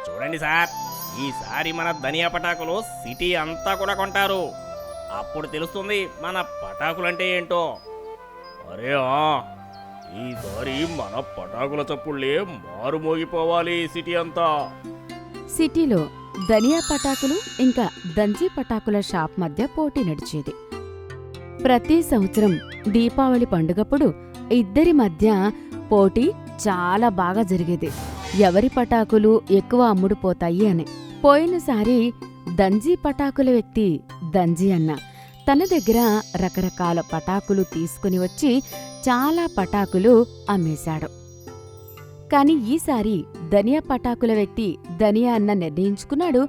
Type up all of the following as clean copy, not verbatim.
చూడండి సార్, ఈసారి మన ధనియా పటాకులు సిటీ అంతా కూడా కొంటారు. అప్పుడు తెలుస్తుంది మన పటాకులంటే ఏంటో. అరే ఈసారి మన పటాకుల చప్పుళ్ళే మారుమోగిపోవాలి సిటీ అంతా. సిటీలో ధనియా పటాకులు ఇంకా దంజీ పటాకుల షాప్ మధ్య పోటీ నడిచేది. ప్రతి సంవత్సరం దీపావళి పండుగప్పుడు ఇద్దరి మధ్య పోటీ చాలా బాగా జరిగేది. ఎవరి పటాకులు ఎక్కువ అమ్ముడుపోతాయి అని. పోయినసారి దంజీ పటాకుల వ్యక్తి దంజీ అన్న తన దగ్గర రకరకాల పటాకులు తీసుకుని వచ్చి చాలా పటాకులు అమ్మేశాడు. కాని ఈసారి ధనియా పటాకుల వ్యక్తి ధనియా అన్న నిర్ణయించుకున్నాడు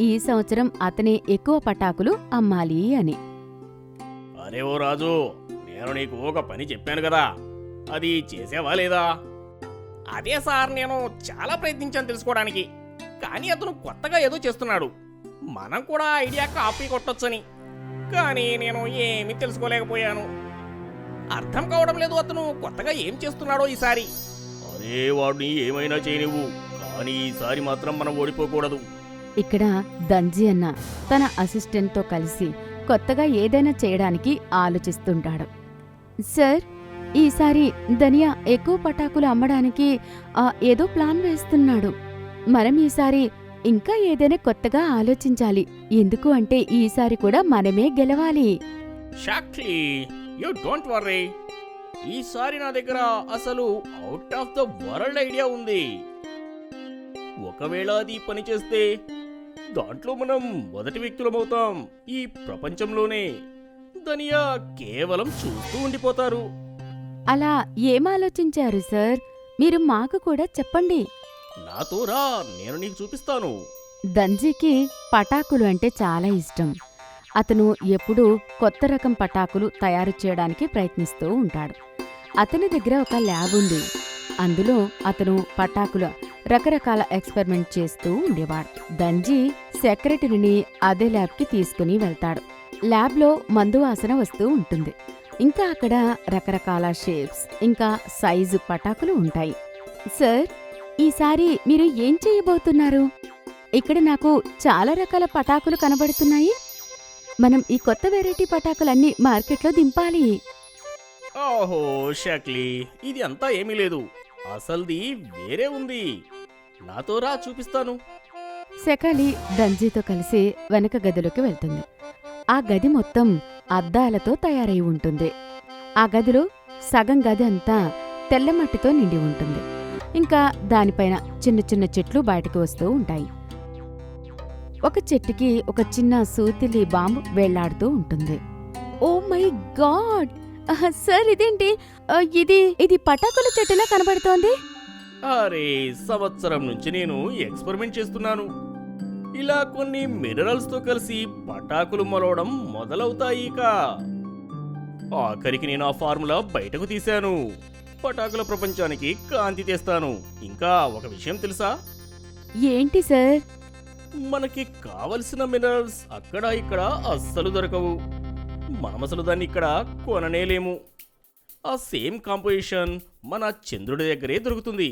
ఈ సంవత్సరం అతనే ఎక్కువ పటాకులు అమ్మాలి అని. అరే ఓ రాజు, నేను నీకు ఒక పని చెప్పాను కదా, అది చేసావా లేదా? అదే సార్, నేను చాలా ప్రయత్నించాను తెలుసుకోవడానికి. కానీ అతను కొత్తగా ఏదో చేస్తున్నాడు. మనం కూడా ఐడియా కాపీ కొట్టొచ్చని. కానీ నేను ఏమీ తెలుసుకోలేకపోయాను. అర్థం కావడం లేదు అతను కొత్తగా ఏం చేస్తున్నాడో ఈసారి. అరే వాడిని ఏమైనా చేయనివ్వు, కానీ ఈసారి మాత్రం మనం ఓడిపోకూడదు. ఇక్కడ దంజీ అన్న తన అసిస్టెంట్తో కలిసి కొత్తగా ఏదైనా చేయడానికి ఆలోచిస్తుంటాడు. సార్, ఈసారి ధనియా ఎక్కువ పటాకులు అమ్మడానికి ఏదో ప్లాన్ వేస్తున్నాడు. మనం ఈసారి ఇంకా ఏదైనా కొత్తగా ఆలోచించాలి. ఎందుకు అంటే ఈసారి కూడా మనమే గెలవాలి. Shockley, you don't worry. ఈసారి నా దగ్గర అసలు out of the world idea ఉంది. ఒకవేళ అది పని చేస్తే దాంట్లో మనం మొదటి వ్యక్తులమవుతాం ఈ ప్రపంచంలోనే. ధనియా కేవలం చూస్తూ ఉండిపోతారు. అలా ఏం ఆలోచించారు సార్? మీరు మాకు కూడా చెప్పండి. నాతో రా, నేను నీకు చూపిస్తాను. దంజీకి పటాకులు అంటే చాలా ఇష్టం. అతను ఎప్పుడూ కొత్త రకం పటాకులు తయారు చేయడానికి ప్రయత్నిస్తూ ఉంటాడు. అతని దగ్గర ఒక ల్యాబ్ ఉంది. అందులో అతను పటాకుల రకరకాల ఎక్స్పెరిమెంట్ చేస్తూ ఉండేవాడు. దంజీ సెక్రటరీని అదే ల్యాబ్కి తీసుకుని వెళ్తాడు. ల్యాబ్లో మందు వాసన వస్తూ ఉంటుంది. ఇంకా అక్కడ రకరకాల షేప్స్ ఇంకా సైజు పటాకులు ఉంటాయి. సార్, ఈసారి మీరు ఏం చేయబోతున్నారు? ఇక్కడ నాకు చాలా రకాల పటాకులు కనబడుతున్నాయి. మనం ఈ కొత్త వెరైటీ పటాకులన్నీ మార్కెట్లో దింపాలి. ఓహో షక్లీ, ఇది అంతా ఏమీ లేదు. అసల్ది వేరే ఉంది. నాతో రా, చూపిస్తాను. శకాలి దంజీతో కలిసి వెనక గదిలోకి వెళ్తుంది. ఆ గది మొత్తం అద్దాలతో తయారై ఉంటుంది. ఆ గదిలో సగం గది అంతా తెల్లమట్టితో నిండి ఉంటుంది. ఇంకా దానిపైన చిన్న చిన్న చెట్లు బయటకు వస్తూ ఉంటాయి. ఒక చెట్టుకి ఒక చిన్న సూతిలి బాంబు వేళ్లాడుతూ ఉంటుంది. ఓ మై గాడ్ సార్, ఇదేంటి? ఇది పటాకుల చెట్టులా కనబడుతోంది. అరే, సంవత్సరం నుంచి నేను ఎక్స్పెరిమెంట్ చేస్తున్నాను. ఇలా కొన్ని మినరల్స్ తో కలిసి పటాకులు మొలవడం మొదలవుతాయి. ఆఖరికి నేను ఆ ఫార్ములా బయటకు తీశాను. పటాకుల ప్రపంచానికి కాంతి తెస్తాను. ఇంకా ఒక విషయం తెలుసా? ఏంటి సార్? మనకి కావలసిన మినరల్స్ అక్కడ ఇక్కడ అస్సలు దొరకవు. మనమసలు దాన్ని ఇక్కడ కొననేలేము. ఆ సేమ్ కాంపోజిషన్ మన చంద్రుడి దగ్గరే దొరుకుతుంది.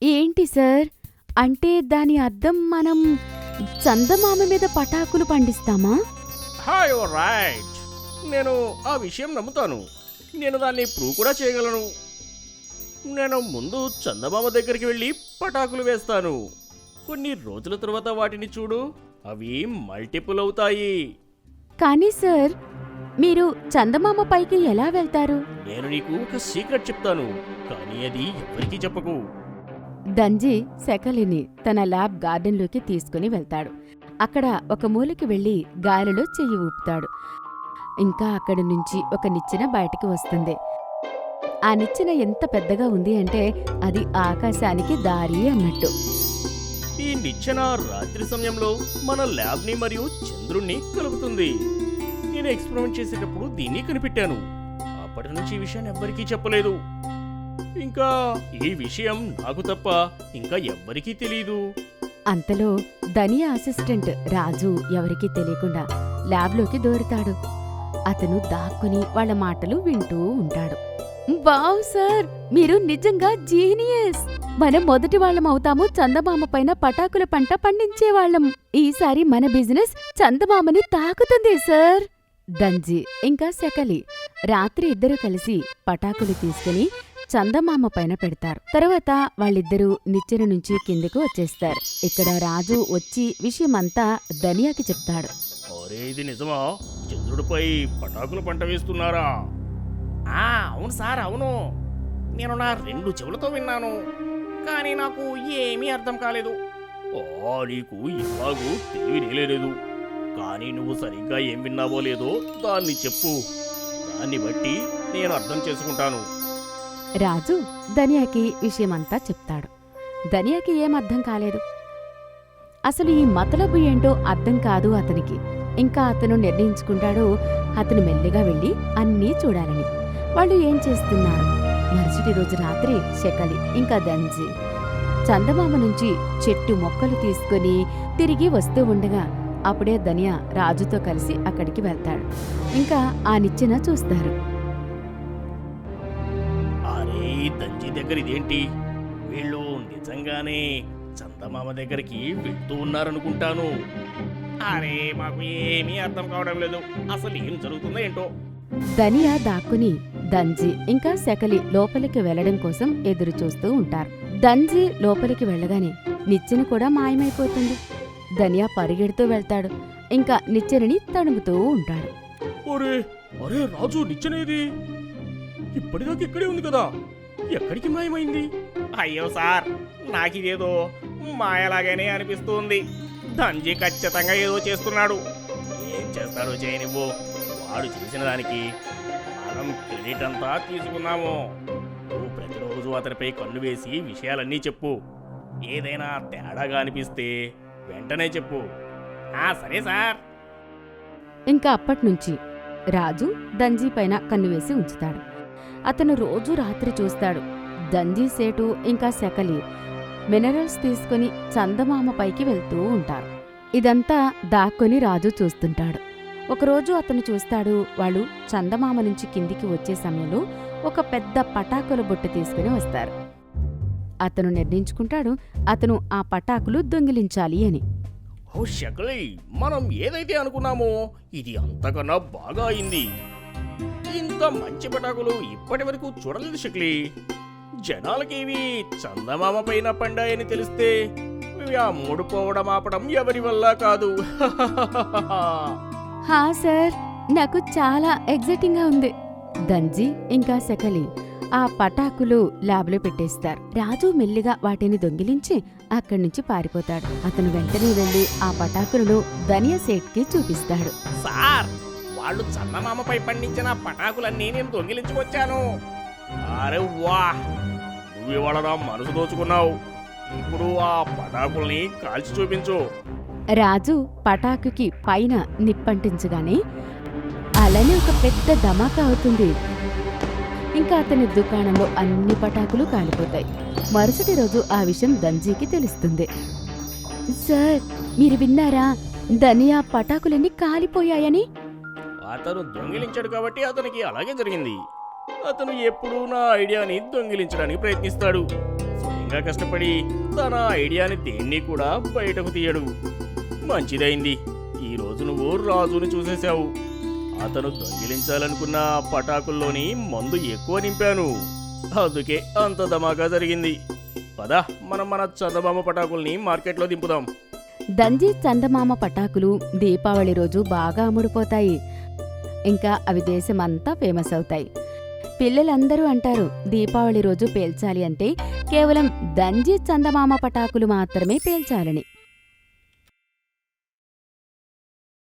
ఏంటి సార్? అంటే దాని అర్థం మనం చందమామ మీద పటాకులు పండిస్తామా? Hi, right. నేను ఆ విషయం నమ్ముతాను. నేను దాన్ని ప్రూవ్ కూడా చేయగలను. నేను ముందు చందమామ దగ్గరికి వెళ్ళి పటాకులు వేస్తాను. కొన్ని రోజుల తర్వాత వాటిని చూడు, అవి మల్టిపుల్ అవుతాయి. కానీ సార్, మీరు చందమామ పైకి ఎలా వెళ్తారు? నేను నీకు ఒక సీక్రెట్ చెప్తాను, కానీ అది ఎవరికీ చెప్పకు. దంజీ శకలిని తన ల్యాబ్ గార్డెన్లోకి తీసుకుని వెళ్తాడు. అక్కడ ఒక మూలకి వెళ్లి గాలిలో చెయ్యి ఊపుతాడు. ఇంకా అక్కడి నుంచి ఒక నిచ్చెన బయటికి వస్తుంది. ఆ నిచ్చెన ఎంత పెద్దగా ఉంది అంటే అది ఆకాశానికి దారి అన్నట్టు. ఈ నిచ్చెన రాత్రి సమయంలో మన ల్యాబ్ని మరియు చంద్రుణ్ణి కలుపుతుంది. నేను ఎక్స్పెరిమెంట్ చేసేటప్పుడు దీన్ని కనిపెట్టాను. అప్పటి నుంచి ఈ విషయాన్ని ఎవ్వరికీ చెప్పలేదు. ఇంకా ఈ విషయం నాకు తప్ప ఇంకా ఎవ్వరికీ తెలీదు. అంతలో ధనియా అసిస్టెంట్ రాజు ఎవరికీ తెలియకుండా ల్యాబ్లోకి దూరుతాడు. అతను దాక్కుని వాళ్ళ మాటలు వింటూ ఉంటాడు. వావ్ సార్, మీరు నిజంగా జీనియస్. మనం మొదటి వాళ్ళం అవుతాము చందమామ పైన పటాకుల పంట పండించేవాళ్ళం. ఈసారి మన బిజినెస్ చందమామని తాకుతుంది సార్. దంజి ఇంకా శకలి రాత్రి ఇద్దరూ కలిసి పటాకులు తీసుకుని చందమామ పైన పెడతారు. తర్వాత వాళ్ళిద్దరూ నిచ్చెన నుంచి కిందకు వచ్చేస్తారు. ఇక్కడ రాజు వచ్చి విషయమంతా ధనియాకి చెప్తాడు. అరే ఇది నిజమా? చంద్రుడిపై పటాకుల పంట వేస్తున్నారా? అవును సార్, అవును. నేను నా 2 చెవులతో విన్నాను, కానీ నాకు ఏమీ అర్థం కాలేదు. నీకు ఇలాగూ తెలివి లేదు, కానీ నువ్వు సరిగ్గా ఏం విన్నావో లేదో దాన్ని చెప్పు. దాన్ని బట్టి నేను అర్థం చేసుకుంటాను. రాజు ధనియాకి విషయమంతా చెప్తాడు. ధనియాకి ఏం అర్థం కాలేదు. అసలు ఈ మతలబు ఏంటో అర్థం కాదు అతనికి. ఇంకా అతను నిర్ణయించుకుంటాడు అతను మెల్లిగా వెళ్ళి అన్నీ చూడాలని. వాళ్ళు ఏం చేస్తున్నారు? మరుసటి రోజు రాత్రి శకలి ఇంకా దంజి చందమామ నుంచి చెట్టు మొక్కలు తీసుకుని తిరిగి వస్తూ ఉండగా అప్పుడే ధనియా రాజుతో కలిసి అక్కడికి వెళ్తాడు. ఇంకా ఆ నిచ్చెన చూస్తారు. అరే దంజి దగ్గర ఇదేంటి? వీళ్ళు నిజంగానే చందమామ దగ్గరికి వెళ్తూ ఉన్నారనుకుంటాను. అరే మాకు ఏమీ అర్థం కావడం లేదు, అసలు ఏం జరుగుతుందో ఏంటో. ధనియా దాక్కుని దంజి ఇంకా శకలి లోపలికి వెళ్లడం కోసం ఎదురు చూస్తూ ఉంటారు. దంజి లోపలికి వెళ్ళగానే నిచ్చెన కూడా మాయమైపోతుంది. ధనియా పరిగెడుతూ వెళ్తాడు. ఇంకా నిచ్చెనని తడుముతూ ఉంటాడు. అరే అరే రాజు, నిచ్చెనేది? ఇప్పటిదాకా ఇక్కడే ఉంది కదా, ఎక్కడికి మాయమైంది? అయ్యో సార్, నాకిదేదో మాయలాగానే అనిపిస్తుంది. దంజి ఖచ్చితంగా ఏదో చేస్తున్నాడు. ఏం చేస్తాడో చేయనివ్వు. వాడు చేసిన దానికి మనం క్రెడిట్ అంతా తీసుకున్నాము. నువ్వు ప్రతిరోజు అతనిపై కన్ను వేసి విషయాలన్నీ చెప్పు. ఏదైనా తేడాగా అనిపిస్తే వెంటనే చెప్పు. సరే సార్. ఇంకా అప్పట్నుంచి రాజు దంజీ పైన కన్నువేసి ఉంచుతాడు. అతను రోజూ రాత్రి చూస్తాడు. దంజీ సేటు ఇంకా శకలి మినరల్స్ తీసుకుని చందమామ పైకి వెళ్తూ ఉంటారు. ఇదంతా దాక్కుని రాజు చూస్తుంటాడు. ఒకరోజు అతను చూస్తాడు, వాళ్ళు చందమామ నుంచి కిందికి వచ్చే సమయంలో ఒక పెద్ద పటాకుల బుట్ట తీసుకుని వస్తారు. అతను నిర్ణయించుకుంటాడు అతను ఆ పటాకులు దొంగిలించాలి అని. ఓ శకలి, మనం ఏదైతే అనుకున్నామో ఇది అంతకన్నా బాగా అయింది. ఇంత మంచి పటాకులు ఇప్పటి వరకు చూడలేదు శకలి. జనాలకి ఇవి చందమామ పైన పండాయని తెలిస్తే ఇవి అమ్ముడుపోవడం ఆపడం ఎవరి వల్ల కాదు. హా సార్, నాకు చాలా ఎగ్జైటింగ్ గా ఉంది. దంజి ఇంకా శకలి ఆ పటాకులు ల్యాబ్లో పెట్టేస్తారు. రాజు మెల్లిగా వాటిని దొంగిలించి అక్కడి నుంచి పారిపోతాడు. అతను వెంటనే వెళ్లి ఆ పటాకులను ధనియా సేట్కి చూపిస్తాడు. సార్, వాళ్ళు చందమామపై పండించిన పటాకులన్నీ నేను దొంగిలించుకొచ్చాను. అరే వా, నువ్వు ఇవాళ నా మనసు దోచుకున్నావు. ఇప్పుడు ఆ పటాకుల్ని కాల్చి చూపించు. రాజు పటాకుకి పైన నిప్పంటించగానే అలానే ఒక పెద్ద ధమాకా అవుతుంది. ఇంకా అతని దుకాణంలో అన్ని పటాకులు కాలిపోతాయి. మరుసటి రోజు ఆ విషయం దంజీకి తెలుస్తుంది. సార్, మీరు విన్నారా? ధనియా పటాకులన్నీ కాలిపోయాయని. అతను దొంగిలించాడు కాబట్టి అతనికి అలాగే జరిగింది. అతను ఎప్పుడూ నా ఐడియాని దొంగిలించడానికి ప్రయత్నిస్తాడు. స్వయంగా కష్టపడి తన ఐడియాని దేన్ని కూడా బయటకు తీయడు. మంచిదైంది, ఈ రోజు నువ్వు రాజుని చూసేశావు. అతను దొంగిలించాలనుకున్న పటాకుల్లోని మందు ఎక్కువ నింపాను, అందుకే అంత ధమాకా జరిగింది. పద, మనం మన చందమామ పటాకుల్ని మార్కెట్లో దింపుదాం. దంజీ చందమామ పటాకులు దీపావళి రోజు బాగా అమ్ముడుపోతాయి. ఇంకా అవి దేశమంతా ఫేమస్ అవుతాయి. పిల్లలందరూ అంటారు దీపావళి రోజు పేల్చాలి అంటే కేవలం దంజీ చందమామ పటాకులు మాత్రమే పేల్చాలని.